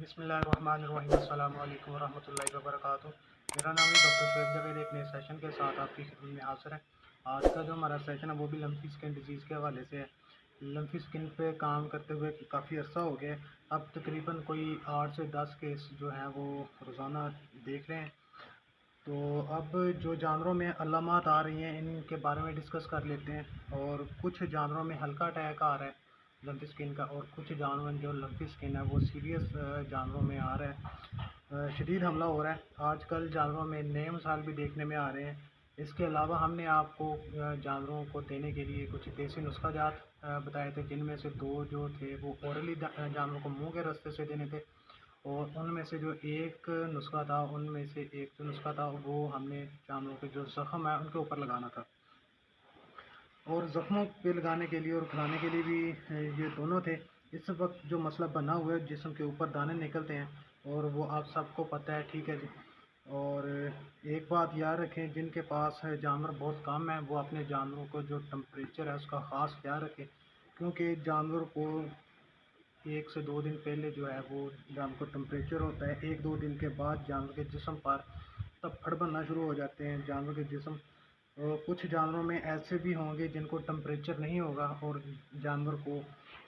बिस्मिल्लाहिर्रहमानिर्रहीम अस्सलामु अलैकुम वरहमतुल्लाहि वबरकातुहू। मेरा नाम है डॉक्टर शुएब जवेद। एक नए सेशन के साथ आपकी खिदमत में हाज़िर है। आज का जो हमारा सेशन है वो भी लम्फी स्किन डिजीज़ के हवाले से है। लम्फी स्किन पे काम करते हुए काफ़ी अर्सा हो गया है। अब तकरीबन कोई 8 से 10 केस जो हैं वो रोज़ाना देख रहे हैं। तो अब जो जानवरों में अलामात आ रही हैं इनके बारे में डिस्कस कर लेते हैं। और कुछ जानवरों में हल्का अटैक आ रहा है लम्फी स्किन का, और कुछ जानवर जो लम्फी स्किन है वो सीरियस जानवरों में आ रहा है, शदीद हमला हो रहा है। आजकल जानवरों में नए मसाइल भी देखने में आ रहे हैं। इसके अलावा हमने आपको जानवरों को देने के लिए कुछ देसी नुस्खा जात बताए थे, जिनमें से 2 जो थे वो ओरली जानवरों को मुंह के रास्ते से देने थे। और उनमें से जो एक नुस्खा था उनमें से एक जो नुस्खा था वो हमने जानवरों के जो ज़ख्म है उनके ऊपर लगाना था। और ज़ख्मों पे लगाने के लिए और खिलाने के लिए भी ये दोनों थे। इस वक्त जो मसला बना हुआ है, जिस्म के ऊपर दाने निकलते हैं, और वो आप सबको पता है, ठीक है जी। और एक बात याद रखें, जिनके पास जानवर बहुत कम है वो अपने जानवरों को जो टेम्परेचर है उसका ख़ास ख्याल रखें, क्योंकि जानवर को 1 से 2 दिन पहले जो है वो जानवर को टेम्परेचर होता है। 1-2 दिन के बाद जानवर के जिस्म पर तब फड़ बनना शुरू हो जाते हैं जानवर के जिस्म। कुछ जानवरों में ऐसे भी होंगे जिनको टेम्परेचर नहीं होगा और जानवर को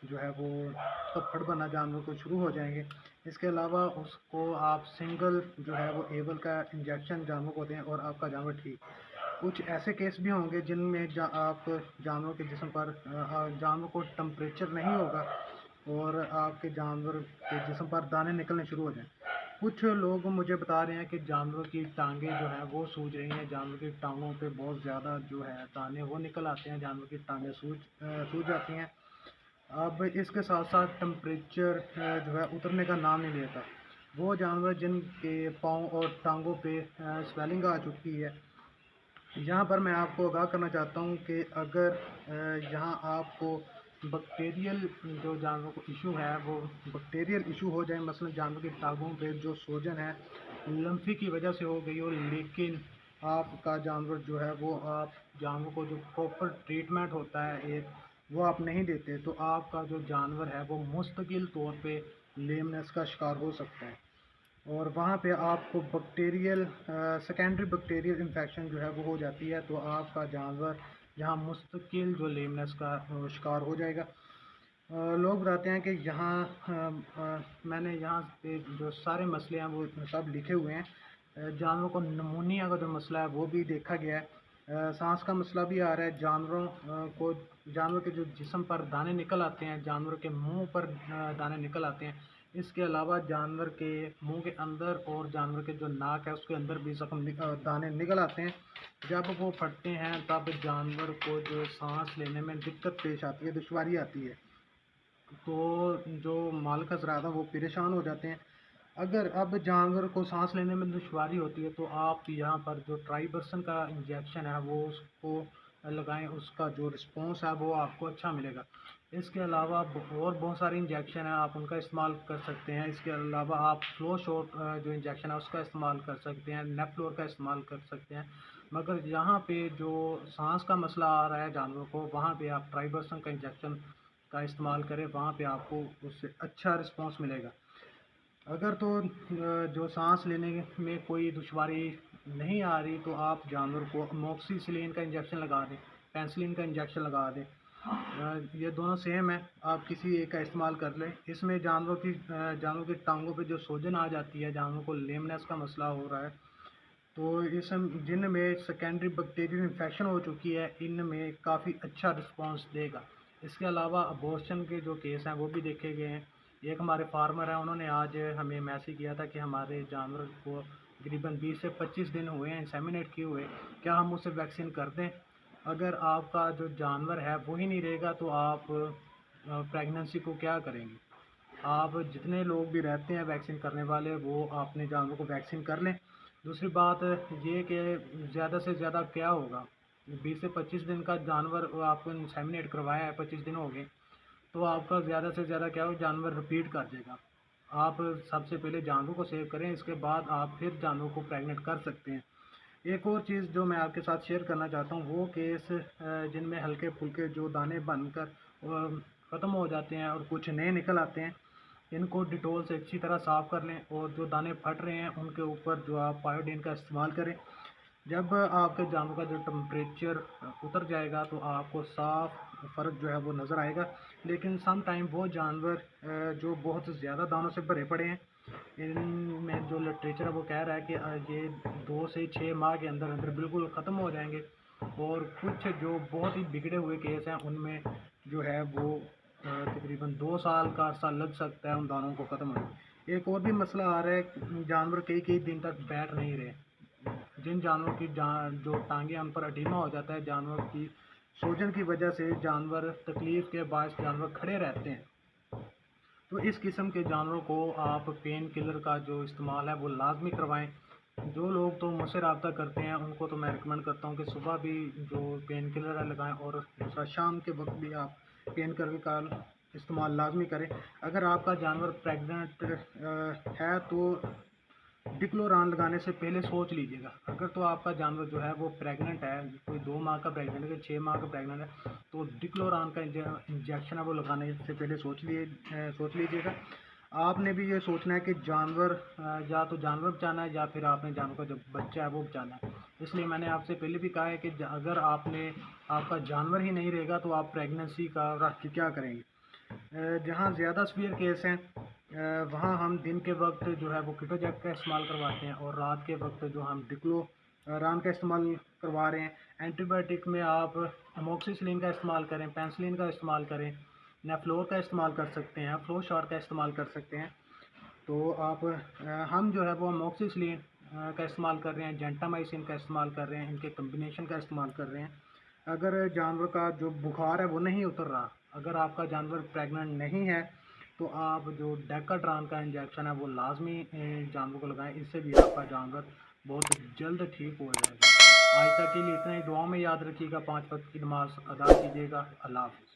जो है वो तब फड़ बनना जानवर को शुरू हो जाएंगे। इसके अलावा उसको आप सिंगल जो है वो एबल का इंजेक्शन जानवर को दें और आपका जानवर ठीक। कुछ ऐसे केस भी होंगे जिनमें आप जानवर के जिस्म पर जानवर को टेम्परेचर नहीं होगा और आपके जानवर के जिस्म पर दाने निकलने शुरू हो जाएं। कुछ लोग मुझे बता रहे हैं कि जानवर की टांगें जो हैं वो सूज रही हैं, जानवर की टांगों पे बहुत ज़्यादा जो है दाने वो निकल आते हैं, जानवर की टांगें सूज जाती हैं। अब इसके साथ साथ टेम्परेचर जो है उतरने का नाम नहीं लेता। वो जानवर जिनके पाँव और टांगों पे स्वेलिंग आ चुकी है, यहाँ पर मैं आपको आगाह करना चाहता हूँ कि अगर यहाँ आपको बैक्टीरियल जो जानवर को इशू है वो बैक्टीरियल इशू हो जाए, मसलन जानवर की टांगों पे जो सूजन है लम्फी की वजह से हो गई हो, लेकिन आपका जानवर जो है वो आप जानवर को जो प्रॉपर ट्रीटमेंट होता है एक वो आप नहीं देते, तो आपका जो जानवर है वो मुस्तकिल तौर पे लेमनेस का शिकार हो सकता है। और वहाँ पे आपको बैक्टीरियल सेकेंडरी बैक्टीरियल इन्फेक्शन जो है वो हो जाती है, तो आपका जानवर यहाँ मुस्तकिल जो लेमनेस का शिकार हो जाएगा। लोग बताते हैं कि यहाँ मैंने यहाँ पे जो सारे मसले हैं वो सब लिखे हुए हैं। जानवरों को नमूनिया का जो मसला है वो भी देखा गया है। सांस का मसला भी आ रहा है जानवरों को। जानवर के जो जिस्म पर दाने निकल आते हैं, जानवर के मुंह पर दाने निकल आते हैं। इसके अलावा जानवर के मुंह के अंदर और जानवर के जो नाक है उसके अंदर भी दाने निकल आते हैं। जब वो फटते हैं तब जानवर को जो सांस लेने में दिक्कत पेश आती है, दुश्वारी आती है, तो जो मालिक हज़रात हैं वो परेशान हो जाते हैं। अगर अब जानवर को सांस लेने में दुश्वारी होती है तो आप यहाँ पर जो ट्राइबरसन का इंजेक्शन है वो उसको लगाएं, उसका जो रिस्पॉन्स है वो आपको अच्छा मिलेगा। इसके अलावा और बहुत सारे इंजेक्शन हैं, आप उनका इस्तेमाल कर सकते हैं। इसके अलावा आप फ्लो शॉट जो इंजेक्शन है उसका इस्तेमाल कर सकते हैं, नेफ्लोर का इस्तेमाल कर सकते हैं। मगर यहाँ पे जो सांस का मसला आ रहा है जानवर को, वहाँ पे आप ट्राइबरसन का इंजेक्शन का इस्तेमाल करें, वहाँ पे आपको उससे अच्छा रिस्पॉन्स मिलेगा। अगर तो जो सांस लेने में कोई दुश्वारी नहीं आ रही तो आप जानवर को अमोक्सिसिलिन का इंजेक्शन लगा दें, पेनिसिलिन का इंजेक्शन लगा दें। ये दोनों सेम है, आप किसी एक का इस्तेमाल कर लें। इसमें जानवर की टांगों पे जो सूजन आ जाती है, जानवर को लेमनेस का मसला हो रहा है, तो इस जिनमें सेकेंडरी बैक्टीरियल इन्फेक्शन हो चुकी है इनमें काफ़ी अच्छा रिस्पांस देगा। इसके अलावा अबॉर्शन के जो केस हैं वो भी देखे गए हैं। एक हमारे फार्मर हैं, उन्होंने आज हमें मैसेज किया था कि हमारे जानवर को तकरीबन 20 से 25 दिन हुए हैं इंसेमिनेट किए हुए, क्या हम उसे वैक्सीन कर दें। अगर आपका जो जानवर है वो ही नहीं रहेगा तो आप प्रेगनेंसी को क्या करेंगे। आप जितने लोग भी रहते हैं वैक्सीन करने वाले वो अपने जानवर को वैक्सीन कर लें। दूसरी बात ये कि ज़्यादा से ज़्यादा क्या होगा, 20 से 25 दिन का जानवर आपको इंसेमिनेट करवाया है, 25 दिन हो गए, तो आपका ज़्यादा से ज़्यादा क्या हो, जानवर रिपीट कर देगा। आप सबसे पहले जानवर को सेव करें, इसके बाद आप फिर जानवर को प्रेग्नेंट कर सकते हैं। एक और चीज़ जो मैं आपके साथ शेयर करना चाहता हूँ वो केस जिनमें हल्के फुल्के जो दाने बनकर ख़त्म हो जाते हैं और कुछ नए निकल आते हैं, इनको डिटोल से अच्छी तरह साफ़ कर लें और जो दाने फट रहे हैं उनके ऊपर जो आप आयोडीन का इस्तेमाल करें। जब आपके जानवर का जो टेम्परेचर उतर जाएगा तो आपको साफ फ़र्क जो है वो नज़र आएगा। लेकिन सम टाइम वो जानवर जो बहुत ज़्यादा दानों से भरे पड़े हैं, इनमें जो लिटरेचर है वो कह रहा है कि ये 2 से 6 माह के अंदर अंदर बिल्कुल ख़त्म हो जाएंगे। और कुछ जो बहुत ही बिगड़े हुए केस हैं उनमें जो है वो तकरीबन 2 साल का अरसा लग सकता है उन दानों को ख़त्म होने। एक और भी मसला आ रहा है, जानवर कई कई दिन तक बैठ नहीं रहे। जिन जानवरों की जो टांगें उन पर अडीमा हो जाता है, जानवर की सूजन की वजह से जानवर तकलीफ़ के बायस जानवर खड़े रहते हैं। तो इस किस्म के जानवरों को आप पेन किलर का जो इस्तेमाल है वो लाजमी करवाएं। जो लोग तो मुझसे रब्ता करते हैं उनको तो मैं रिकमेंड करता हूँ कि सुबह भी जो पेन किलर है लगाएं और दूसरा शाम के वक्त भी आप पेन किलर का इस्तेमाल लाजमी करें। अगर आपका जानवर प्रेग्नेंट है तो डिक्लोरान लगाने से पहले सोच लीजिएगा। अगर तो आपका जानवर जो है वो प्रेग्नेंट है, कोई 2 माह का प्रेग्नेंट है, 6 माह का प्रेग्नेंट है, तो डिक्लोरान का इंजेक्शन है वो लगाने से पहले सोच लीजिएगा। आपने भी ये सोचना है कि जानवर या तो जानवर बचाना है या फिर आपने जानवर का जो बच्चा है वो बचाना है। इसलिए मैंने आपसे पहले भी कहा है कि अगर आपका जानवर ही नहीं रहेगा तो आप प्रेगनेंसी का रख के क्या करेंगे। जहाँ ज़्यादा सीवियर केस हैं वहाँ हम दिन के वक्त जो है वो कीटोजैक का इस्तेमाल करवाते हैं और रात के वक्त जो हम डिक्लोरान का इस्तेमाल करवा रहे हैं। एंटीबायोटिक में आप अमोक्सिसिलिन का इस्तेमाल करें, पेनिसिलिन का इस्तेमाल करें, नेफ्लोर का इस्तेमाल कर सकते हैं, फ्लोशॉर का इस्तेमाल कर सकते हैं। तो हम जो है वो अमोक्सिसिलिन का इस्तेमाल कर रहे हैं, जेंटामाइसिन का इस्तेमाल कर रहे हैं, इनके कम्बिनेशन का इस्तेमाल कर रहे हैं। अगर जानवर का जो बुखार है वो नहीं उतर रहा, अगर आपका जानवर प्रेग्नेंट नहीं है तो आप जो डेकाड्रान का इंजेक्शन है वो लाजमी जानवर को लगाएं। इससे भी आपका जानवर बहुत जल्द ठीक हो जाएगा। आज तक के लिए इतना ही। दुआ में याद रखिएगा, 5 वक्त की नमाज अदा कीजिएगा। अल्लाह हाफ़िज़।